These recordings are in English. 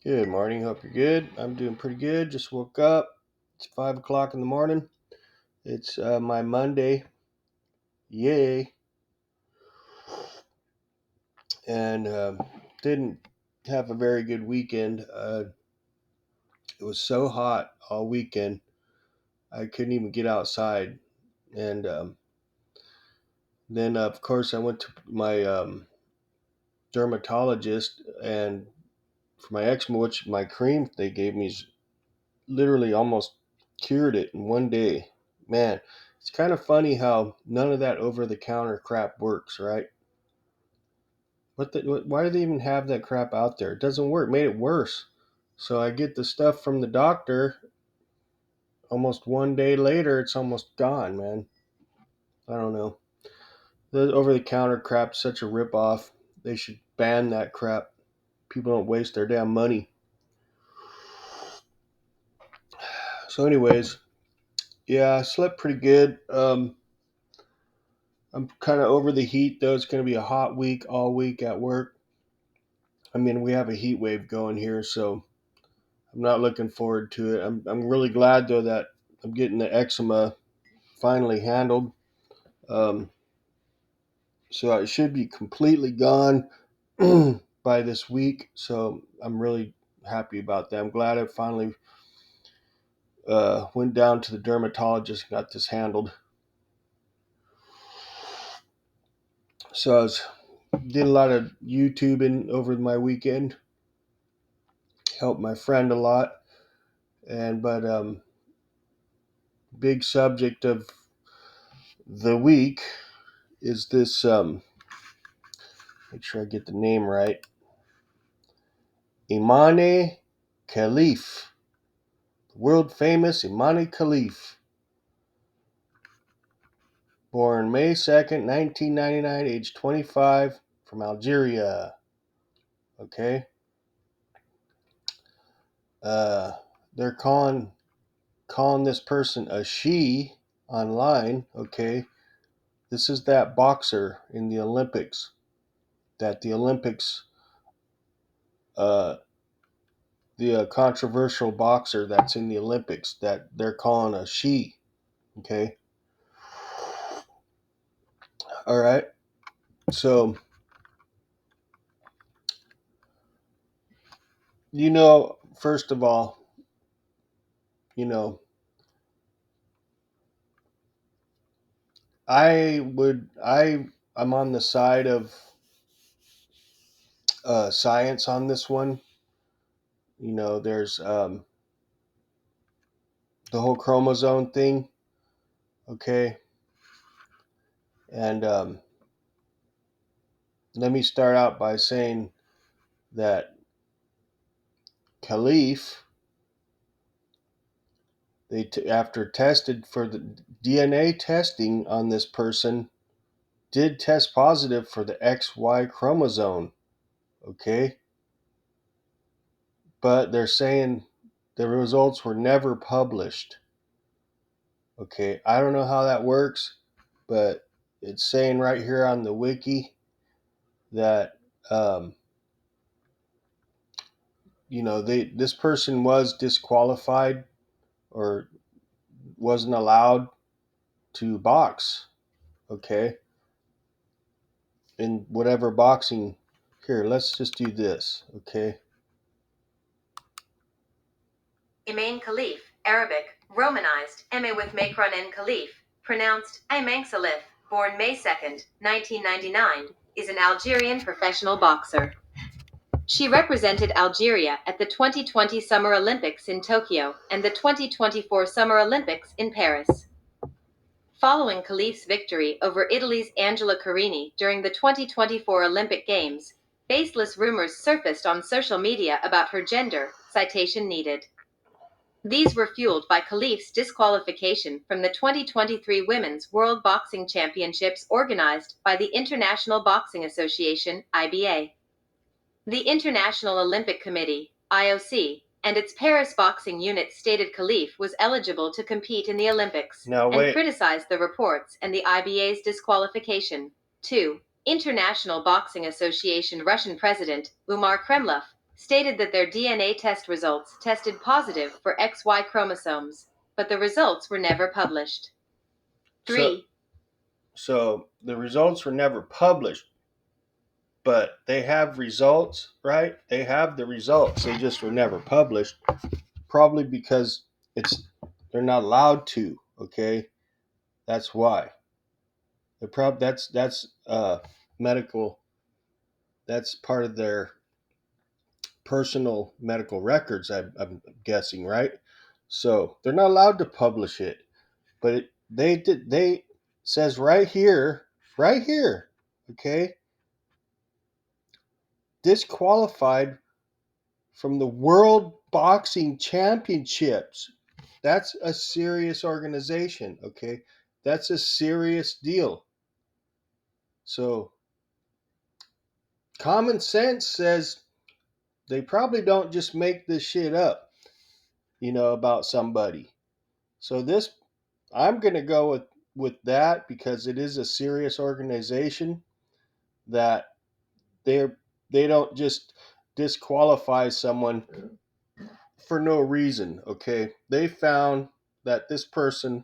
Good morning. Hope you're good. I'm doing pretty good. Just woke up. It's 5 o'clock in the morning. It's my Monday. Yay. And didn't have a very good weekend. It was so hot all weekend. I couldn't even get outside. And then, of course, I went to my dermatologist. And for my eczema, which my cream they gave me is literally almost cured it in one day. Man, it's kind of funny how none of that over the counter crap works, right? Why do they even have that crap out there? It doesn't work. It made it worse. So I get the stuff from the doctor. Almost one day later, it's almost gone, man. I don't know. The over the counter crap's such a ripoff. They should ban that crap. People don't waste their damn money. So, anyways, yeah, I slept pretty good. I'm kind of over the heat, though. It's going to be a hot week all week at work. I mean, we have a heat wave going here, so I'm not looking forward to it. I'm really glad, though, that I'm getting the eczema finally handled. Um, so it should be completely gone by this week. So I'm really happy about that. I'm glad I finally went down to the dermatologist and got this handled. So I did a lot of YouTubing over my weekend. Helped my friend a lot, and but big subject of the week is this. Make sure I get the name right. Imane Khelif, world famous Imane Khelif, born May 2nd, 1999, age 25, from Algeria. Okay, uh, they're calling this person a she online. Okay, this is that boxer in the Olympics. That the Olympics, uh, the controversial boxer that's in the Olympics that they're calling a she. Okay, all right. So first of all, you know, I'm on the side of science on this one. There's the whole chromosome thing. Okay, and let me start out by saying that Khalif, after tested for the DNA testing on this person, did test positive for the XY chromosome. Okay, but they're saying the results were never published. Okay, I don't know how that works, but it's saying right here on the wiki that um, this person was disqualified or wasn't allowed to box. Okay, in whatever boxing. Here, let's just do this. Okay. Imane Khelif, Arabic, Romanized, Eme with Makron and Khelif, pronounced Imane Khelif, born May 2nd, 1999, is an Algerian professional boxer. She represented Algeria at the 2020 Summer Olympics in Tokyo and the 2024 Summer Olympics in Paris. Following Khelif's victory over Italy's Angela Carini during the 2024 Olympic Games, baseless rumors surfaced on social media about her gender, citation needed. These were fueled by Khelif's disqualification from the 2023 Women's World Boxing Championships organized by the International Boxing Association, IBA. The International Olympic Committee, IOC, and its Paris boxing unit stated Khelif was eligible to compete in the Olympics and criticized the reports and the IBA's disqualification. 2. International Boxing Association Russian President Umar Kremlov stated that their DNA test results tested positive for XY chromosomes, but the results were never published. So, 3. so the results were never published, but they have results, right? They have the results. They just were never published, probably because it's they're not allowed to. Okay, that's why. That's medical. That's part of their personal medical records. I'm guessing, right? So they're not allowed to publish it, but they did. They says right here. Okay, disqualified from the World Boxing Championships. That's a serious organization, okay? That's a serious deal. So, common sense says they probably don't just make this shit up, about somebody. So this I'm going to go with that because it is a serious organization that they they don't just disqualify someone for no reason, okay? They found that this person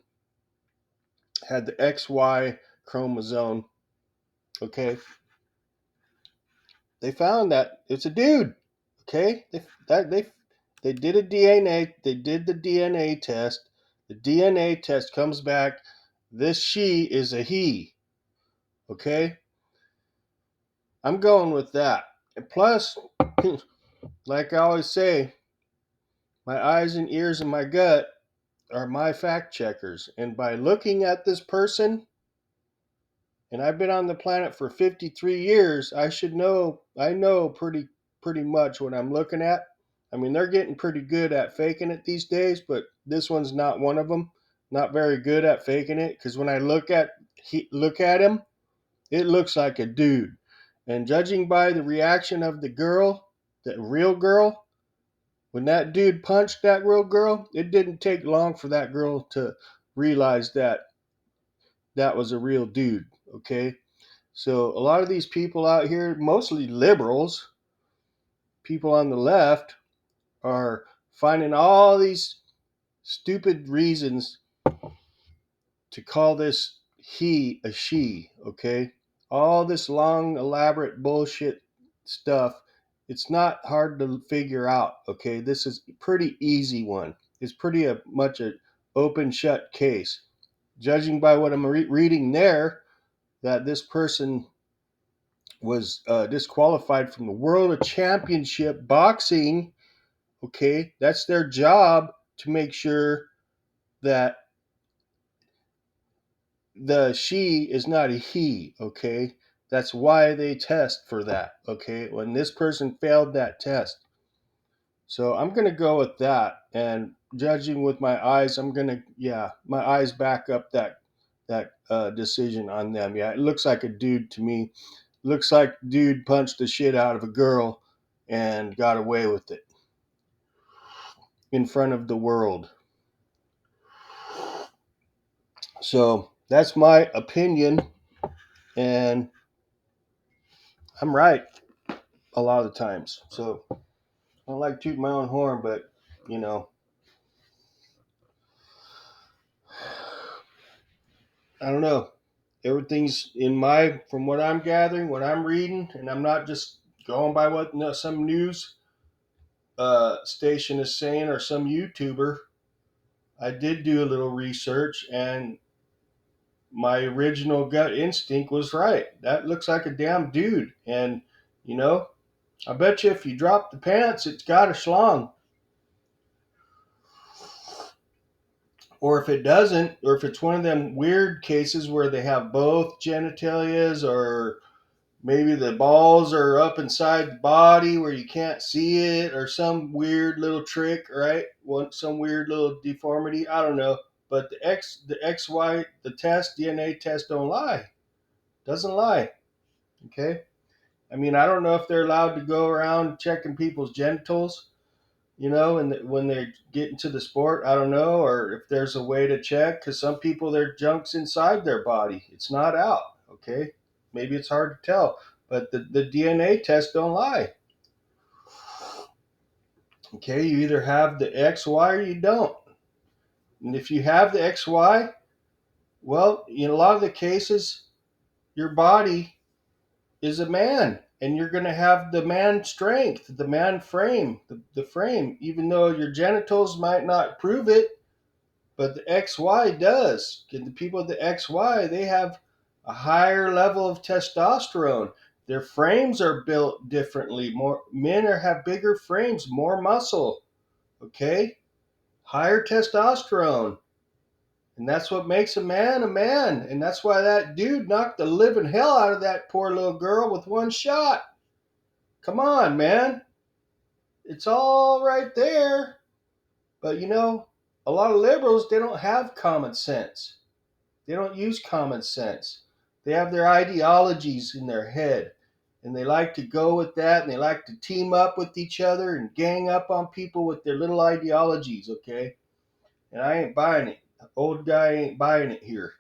had the XY chromosome, okay? They found that it's a dude, okay? They did a DNA, they did the DNA test. The DNA test comes back this she is a he, okay? I'm going with that. And plus, like I always say, my eyes and ears and my gut are my fact checkers. And by looking at this person, and I've been on the planet for 53 years, I know pretty much what I'm looking at. I mean, they're getting pretty good at faking it these days, but this one's not one of them. Not very good at faking it because when I look at him, it looks like a dude. And judging by the reaction of the girl, the real girl, when that dude punched that real girl, it didn't take long for that girl to realize that that was a real dude, okay? So a lot of these people out here, mostly liberals, people on the left, are finding all these stupid reasons to call this he a she, okay? All this long, elaborate bullshit stuff, it's not hard to figure out, okay? This is a pretty easy one. It's pretty much an open shut case. Judging by what I'm reading there, that this person was disqualified from the World Championship boxing. Okay, that's their job to make sure that the she is not a he. Okay, that's why they test for that. Okay, when this person failed that test, so I'm gonna go with that. And judging with my eyes, my eyes back up that decision on them. Yeah, it looks like a dude to me. Looks like dude punched the shit out of a girl and got away with it in front of the world. So that's my opinion, and I'm right a lot of the times. So I don't like to toot my own horn, but you know, I don't know. Everything's in from what I'm gathering, what I'm reading, and I'm not just going by what some news station is saying or some YouTuber. I did do a little research, and my original gut instinct was right. That looks like a damn dude. And, you know, I bet you if you drop the pants, it's got a schlong. Or if it doesn't, or if it's one of them weird cases where they have both genitalias, or maybe the balls are up inside the body where you can't see it, or some weird little trick, right? Some weird little deformity. I don't know. But the XY, the test, DNA test don't lie. Doesn't lie. Okay? I mean, I don't know if they're allowed to go around checking people's genitals, and when they get into the sport. I don't know, or if there's a way to check, because some people, their junk's inside their body. It's not out, okay? Maybe it's hard to tell, but the DNA test don't lie. Okay, you either have the XY or you don't. And if you have the XY, well, in a lot of the cases, your body is a man, and you're going to have the man strength, the man frame, the frame, even though your genitals might not prove it, but the XY does. And the people with the XY, they have a higher level of testosterone. Their frames are built differently. More men have bigger frames, more muscle. Okay, higher testosterone. And that's what makes a man. And that's why that dude knocked the living hell out of that poor little girl with one shot. Come on, man. It's all right there. But a lot of liberals, they don't have common sense. They don't use common sense. They have their ideologies in their head. And they like to go with that, and they like to team up with each other and gang up on people with their little ideologies, okay? And I ain't buying it. The old guy ain't buying it here.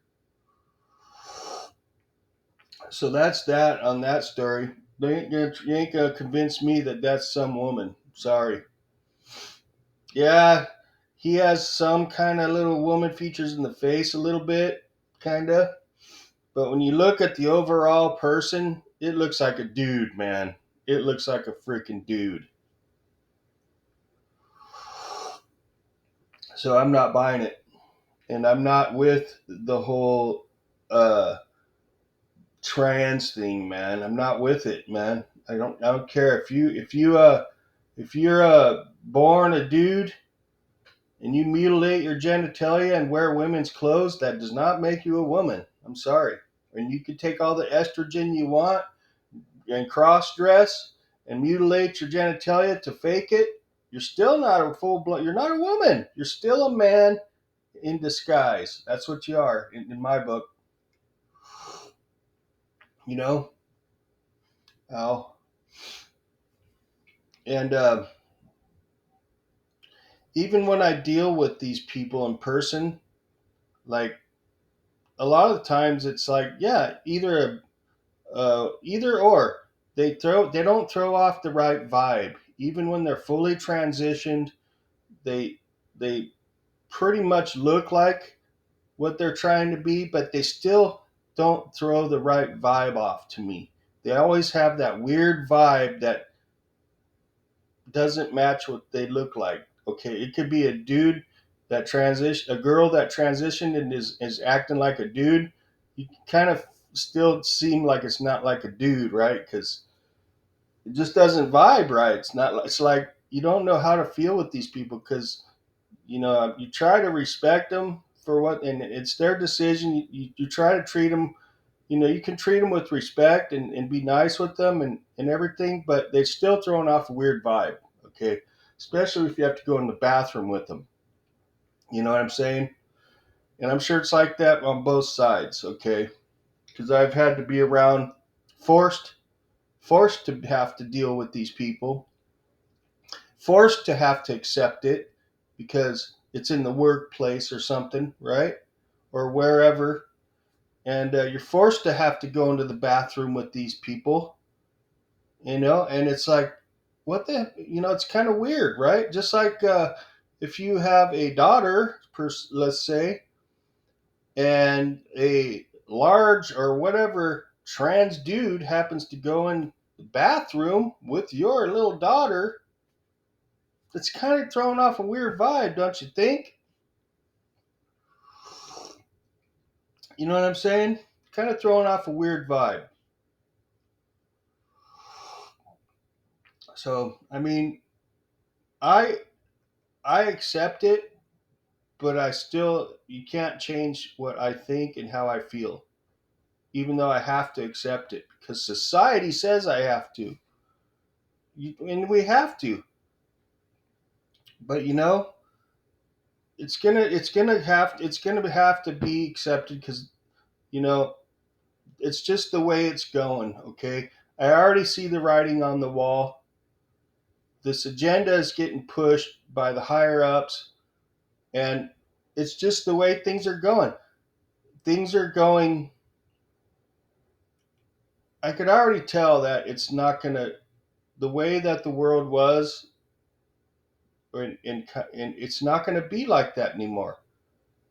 So that's that on that story. You ain't gonna convince me that that's some woman. Sorry. Yeah, he has some kind of little woman features in the face a little bit, kind of. But when you look at the overall person, it looks like a dude, man. It looks like a freaking dude. So I'm not buying it, and I'm not with the whole uh, trans thing, man. I'm not with it, man. I don't care if you're born a dude and you mutilate your genitalia and wear women's clothes, that does not make you a woman. I'm sorry. And you can take all the estrogen you want and cross dress and mutilate your genitalia to fake it. You're still not a full blood. You're not a woman. You're still a man in disguise. That's what you are in my book. You know, Al. And even when I deal with these people in person, like a lot of the times it's like, yeah, either or. They don't throw off the right vibe. Even when they're fully transitioned, they they pretty much look like what they're trying to be, but they still don't throw the right vibe off to me. They always have that weird vibe that doesn't match what they look like. Okay, it could be a dude a girl that transitioned and is acting like a dude. You kind of still seem like it's not like a dude, right? Because it just doesn't vibe right. It's not. It's like you don't know how to feel with these people because you try to respect them for what, and it's their decision. You try to treat them. You can treat them with respect and be nice with them and everything, but they're still throwing off a weird vibe. Okay, especially if you have to go in the bathroom with them. You know what I'm saying? And I'm sure it's like that on both sides. Okay, because I've had to be around forced forced to have to deal with these people, forced to have to accept it because it's in the workplace or something, right? Or wherever. And you're forced to have to go into the bathroom with these people, and it's like, what it's kind of weird, right? Just like if you have a daughter, let's say, and a large or whatever trans dude happens to go in the bathroom with your little daughter, it's kind of throwing off a weird vibe, don't you think? You know what I'm saying? Kind of throwing off a weird vibe. So, I mean, I I accept it, but you can't change what I think and how I feel, even though I have to accept it because society says I have to, and we have to. But it's gonna have to be accepted because you know it's just the way it's going. Okay, I already see the writing on the wall. This agenda is getting pushed by the higher ups, and it's just the way things are going. Things are going. I could already tell that it's not gonna. The way that the world was, and it's not going to be like that anymore.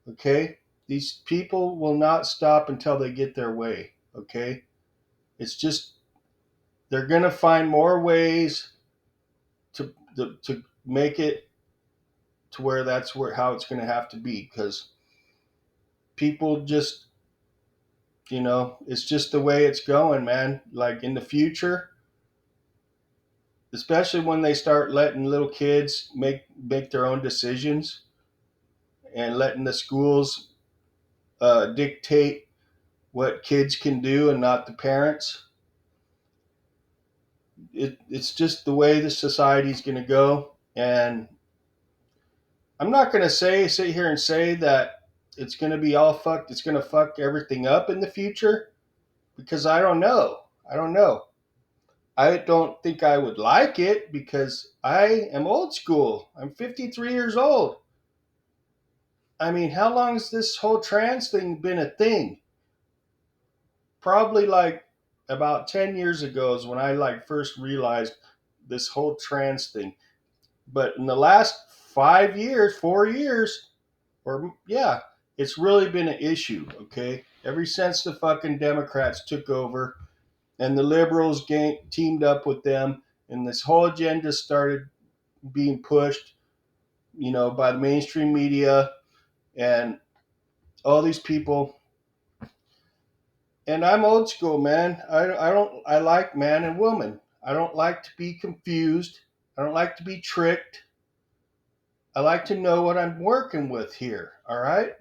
Okay, these people will not stop until they get their way. Okay, it's just they're going to find more ways to make it to where that's where how it's going to have to be, because people just, it's just the way it's going, man. Like in the future, especially when they start letting little kids make their own decisions and letting the schools dictate what kids can do and not the parents. It's just the way the society's going to go. And I'm not going to sit here and say that it's going to be all fucked. It's going to fuck everything up in the future, because I don't know. I don't know. I don't think I would like it because I am old school. I'm 53 years old. I mean, how long has this whole trans thing been a thing? Probably like about 10 years ago is when I like first realized this whole trans thing. But in the last 5 years, 4 years, or yeah, it's really been an issue, okay? Ever since the fucking Democrats took over and the liberals teamed up with them, and this whole agenda started being pushed, by the mainstream media and all these people. And I'm old school, man. I like man and woman. I don't like to be confused. I don't like to be tricked. I like to know what I'm working with here. All right.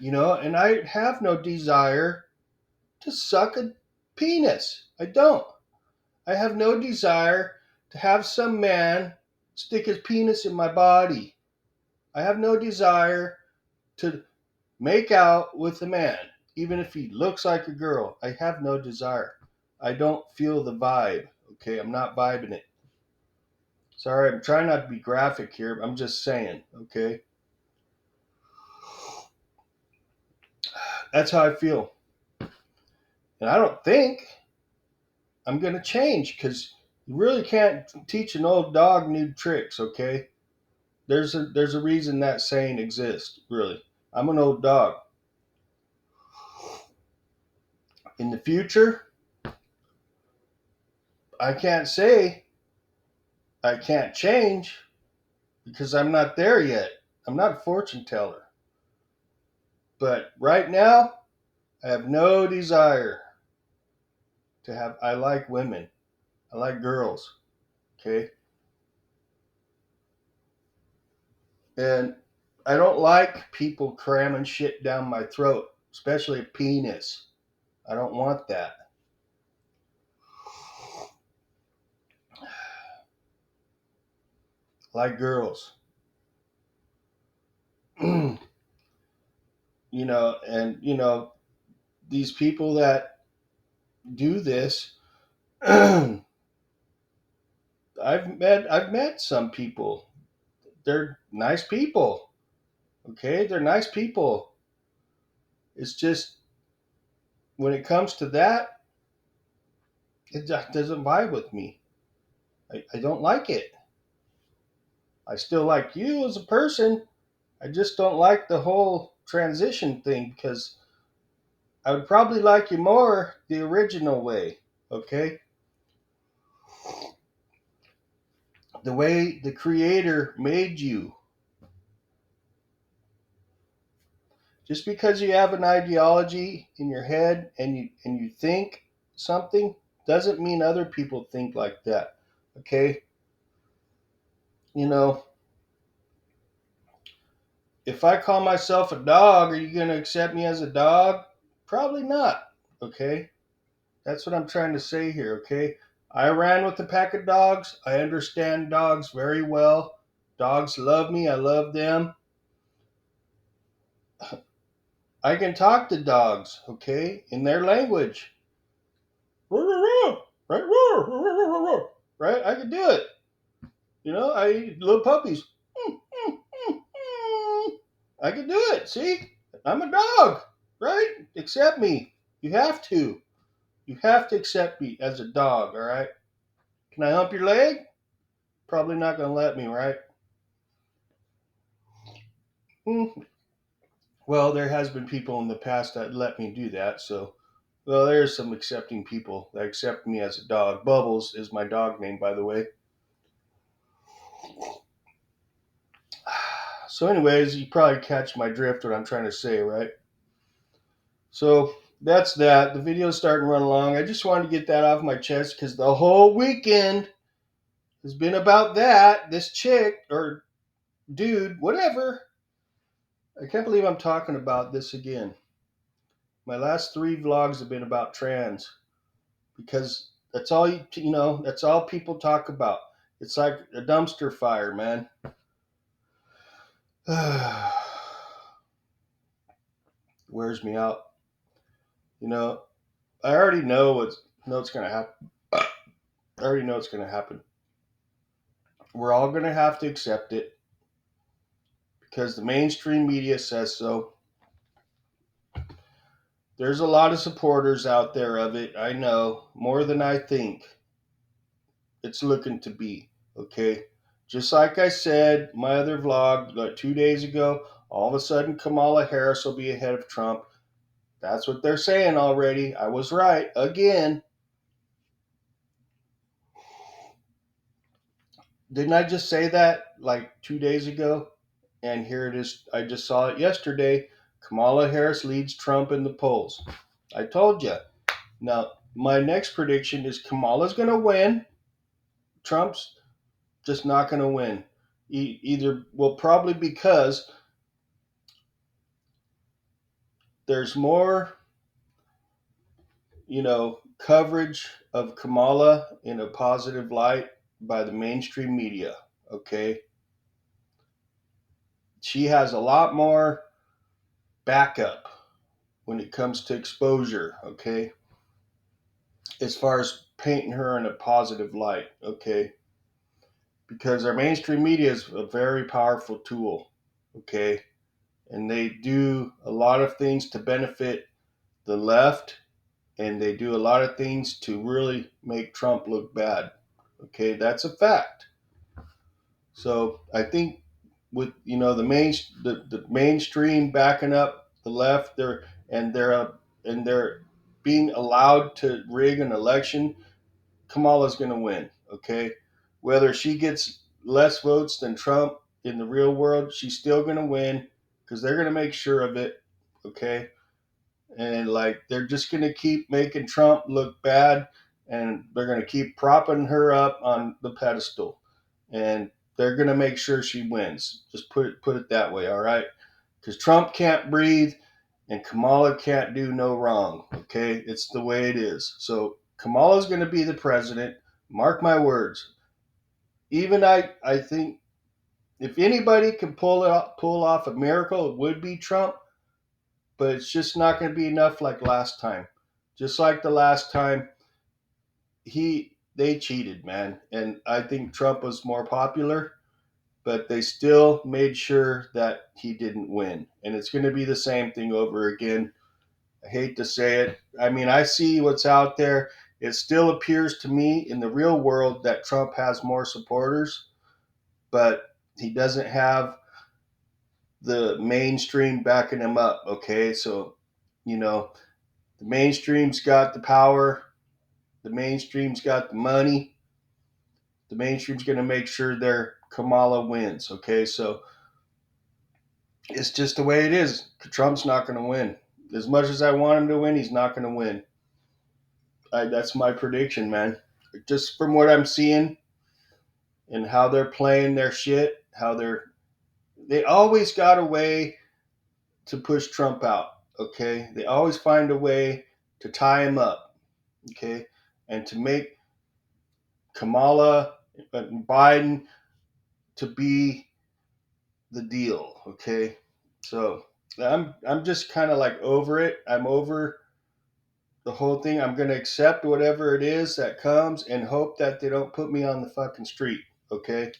And I have no desire to suck a penis. I don't. I have no desire to have some man stick his penis in my body. I have no desire to make out with a man, even if he looks like a girl. I have no desire. I don't feel the vibe. Okay, I'm not vibing it. Sorry, I'm trying not to be graphic here. I'm just saying. Okay, that's how I feel, and I don't think I'm gonna change, because you really can't teach an old dog new tricks. Okay, there's a reason that saying exists. Really, I'm an old dog. In the future, I can't say I can't change, because I'm not there yet. I'm not a fortune teller. But right now, I have no desire to have. I like women. I like girls. Okay. And I don't like people cramming shit down my throat, especially a penis. I don't want that. I like girls. And these people that do this, I've met some people. They're nice people. Okay, they're nice people. It's just when it comes to that, it just doesn't vibe with me. I don't like it. I still like you as a person. I just don't like the whole transition thing, because I would probably like you more the original way. Okay, the way the creator made you. Just because you have an ideology in your head and you think something doesn't mean other people think like that. Okay? You know, if I call myself a dog, are you going to accept me as a dog? Probably not. Okay? That's what I'm trying to say here, okay? I ran with a pack of dogs. I understand dogs very well. Dogs love me. I love them. I can talk to dogs, okay, in their language. Right? Right? I can do it. I eat little puppies. I can do it. See? I'm a dog, right? Accept me. You have to. You have to accept me as a dog, all right? Can I hump your leg? Probably not going to let me, right? Hmm. Well, there has been people in the past that let me do that, so well, there's some accepting people that accept me as a dog. Bubbles is my dog name, by the way. So, anyways, you probably catch my drift what I'm trying to say, right? So that's that. The video's starting to run long. I just wanted to get that off my chest because the whole weekend has been about that. This chick or dude, whatever. I can't believe I'm talking about this again. My last three vlogs have been about trans because that's all that's all people talk about. It's like a dumpster fire, man. Wears me out. You know, I already know what's gonna happen. I already know what's gonna happen. We're all gonna have to accept it because the mainstream media says so. There's a lot of supporters out there of it. I know more than I think it's looking to be. Okay, just like I said, my other vlog like 2 days ago. All of a sudden, Kamala Harris will be ahead of Trump. That's what they're saying already. I was right again. Didn't I just say that like 2 days ago? And here it is. I just saw it yesterday. Kamala Harris leads Trump in the polls. I told you. Now, my next prediction is Kamala's going to win. Trump's just not going to win. Either, well, probably because there's more, coverage of Kamala in a positive light by the mainstream media. Okay. She has a lot more backup when it comes to exposure. Okay. As far as painting her in a positive light. Okay. Because our mainstream media is a very powerful tool. Okay. And they do a lot of things to benefit the left, and they do a lot of things to really make Trump look bad. Okay, that's a fact. So I think with the mainstream backing up the left, they're being allowed to rig an election. Kamala's going to win. Okay, whether she gets less votes than Trump in the real world, she's still going to win because they're going to make sure of it. Okay, and like they're just going to keep making Trump look bad, and they're going to keep propping her up on the pedestal, and they're going to make sure she wins. Just put it that way, all right? Because Trump can't breathe, and Kamala can't do no wrong. Okay, it's the way it is. So Kamala's going to be the president. Mark my words. Even I think if anybody can pull off a miracle, it would be Trump, but it's just not going to be enough like last time. Just like the last time, they cheated, man, and I think Trump was more popular, but they still made sure that he didn't win, and it's going to be the same thing over again. I hate to say it. I mean, I see what's out there. It still appears to me in the real world that Trump has more supporters, but he doesn't have the mainstream backing him up. Okay, so you know the mainstream's got the power. The mainstream's got the money. The mainstream's going to make sure their Kamala wins. Okay, so it's just the way it is. Trump's not going to win. As much as I want him to win, he's not going to win. That's my prediction, man. Just from what I'm seeing and how they're playing their shit, they always got a way to push Trump out. Okay, they always find a way to tie him up. Okay, and to make Kamala and Biden to be the deal. Okay, so I'm just kind of like over it. I'm over the whole thing. I'm gonna accept whatever it is that comes and hope that they don't put me on the fucking street. Okay,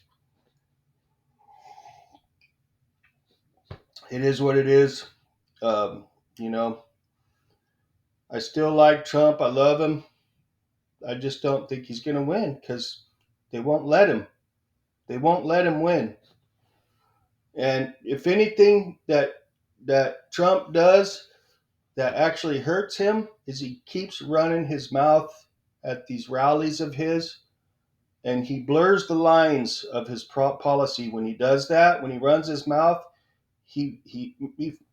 it is what it is. Um, you know, I still like Trump. I love him. I just don't think he's gonna win because They won't let him. They won't let him win. And if anything that Trump does that actually hurts him is he keeps running his mouth at these rallies of his, and he blurs the lines of his policy when he does that. When he runs his mouth, he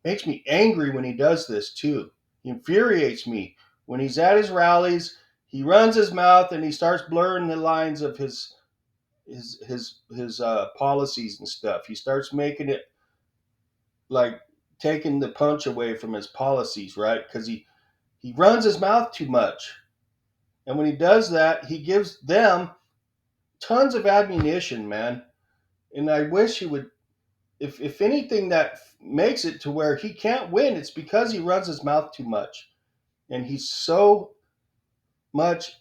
makes me angry when he does this too. He infuriates me when he's at his rallies. He runs his mouth and he starts blurring the lines of his policies and stuff. He starts making it like taking the punch away from his policies, right? Because he runs his mouth too much, and when he does that, he gives them tons of ammunition, man. And I wish he would. If anything that makes it to where he can't win, it's because he runs his mouth too much, and he's so much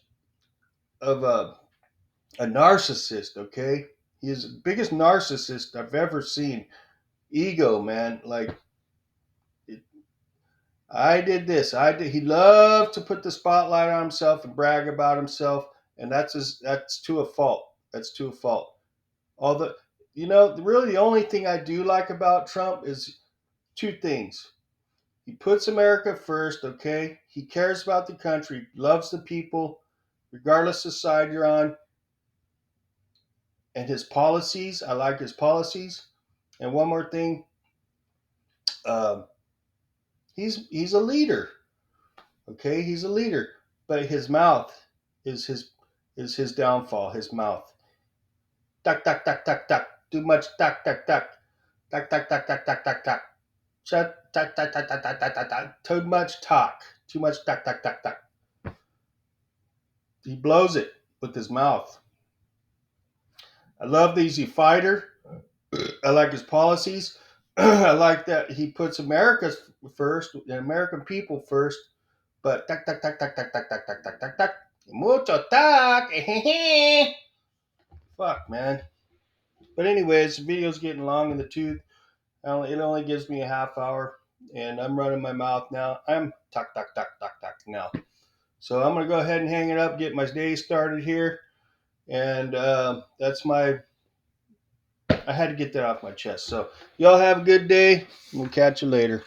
of a narcissist. Okay, he is the biggest narcissist I've ever seen. Ego, man. Like I did this. I did. He loved to put the spotlight on himself and brag about himself, and that's to a fault. That's to a fault. All the really the only thing I do like about Trump is two things. He puts America first. Okay, he cares about the country, loves the people, regardless of side you're on, and his policies. I like his policies. And one more thing, uh, he's a leader. Okay, he's a leader, but his mouth is his downfall. His mouth. Duck duck duck duck duck. Too much duck duck duck. Duck duck duck duck duck duck duck. Shut duck duck duck duck duck duck duck duck. Too much talk. Too much duck duck duck duck. He blows it with his mouth. I love that he's a fighter. I like his policies. I like that he puts America first, the American people first. But duck duck duck duck duck duck duck duck duck duck duck. Mucho talk. Fuck, man. But anyways, the video's getting long in the tooth. It only gives me a half hour, and I'm running my mouth now. I'm tuck tuck tuck tuck tuck now. So I'm gonna go ahead and hang it up, get my day started here, and that's my. I had to get that off my chest. So y'all have a good day. We'll catch you later.